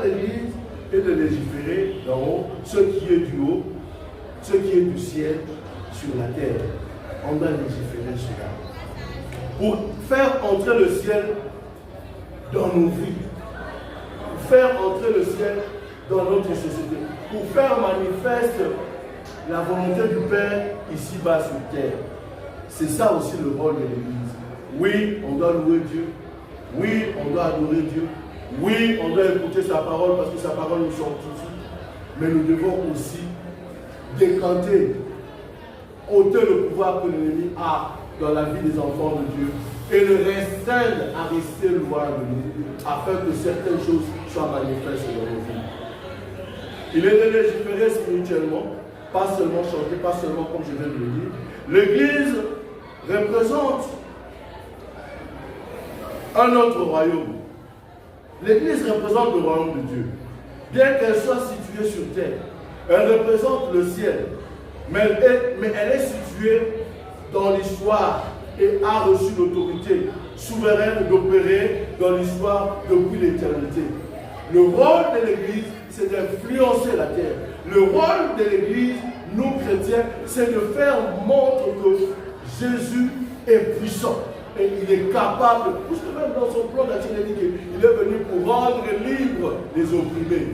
de l'Église est de légiférer d'en haut ce qui est du haut, ce qui est du ciel sur la terre. On doit légiférer cela. Pour faire entrer le ciel dans nos vies, pour faire entrer le ciel dans notre société, pour faire manifeste la volonté du Père ici-bas sur terre. C'est ça aussi le rôle de l'Église. Oui, on doit louer Dieu. Oui, on doit adorer Dieu. Oui, on doit écouter sa parole parce que sa parole nous sanctifie. Mais nous devons aussi décanter, ôter le pouvoir que l'ennemi a dans la vie des enfants de Dieu et le restreindre à rester loin de nous afin que certaines choses soient manifestes dans nos vies. Il est de légiférer spirituellement, pas seulement chanter, pas seulement comme je viens de le dire. L'Église représente un autre royaume. L'Église représente le royaume de Dieu. Bien qu'elle soit située sur terre, elle représente le ciel. Mais elle est située dans l'histoire et a reçu l'autorité souveraine d'opérer dans l'histoire depuis l'éternité. Le rôle de l'Église, c'est d'influencer la terre. Le rôle de l'Église, nous chrétiens, c'est de faire montre que Jésus est puissant. Et il est capable, puisque même dans son plan d'action, il dit qu'il est venu pour rendre libres les opprimés.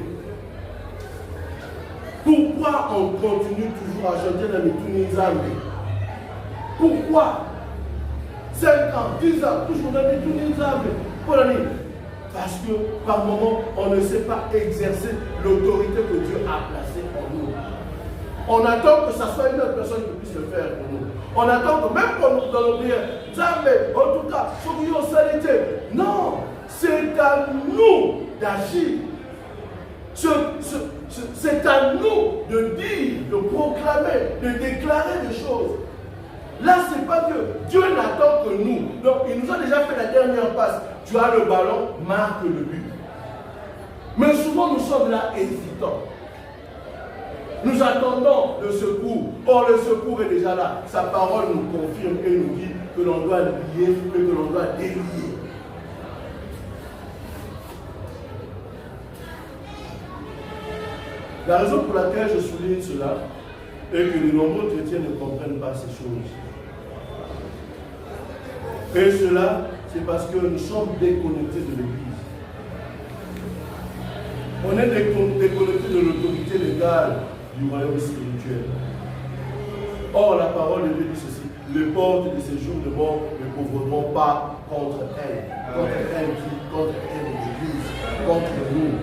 Pourquoi on continue toujours à chanter dans les Tunisiens? Pourquoi 5 ans, 10 ans, toujours dans les Tunisiens? Parce que par moment, on ne sait pas exercer l'autorité que Dieu a placée en nous. On attend que ce soit une autre personne qui puisse le faire pour nous. On attend que même quand nous allons dire, jamais, en tout cas, soyons salité. Non, c'est à nous d'agir. C'est à nous de dire, de proclamer, de déclarer des choses. Là, ce n'est pas Dieu. Dieu n'attend que nous. Donc, il nous a déjà fait la dernière passe. Tu as le ballon, marque le but. Mais souvent, nous sommes là hésitants. Nous attendons le secours. Or, le secours est déjà là. Sa parole nous confirme et nous dit que l'on doit lier et que l'on doit délier. La raison pour laquelle je souligne cela est que de nombreux chrétiens ne comprennent pas ces choses. Et cela, c'est parce que nous sommes déconnectés de l'Église. On est déconnectés de l'autorité légale du royaume spirituel. Or, la parole de Dieu dit ceci: les portes de ces jours de mort ne couvriront pas contre elle. Contre elle qui? Contre elle, l'Église. Contre nous.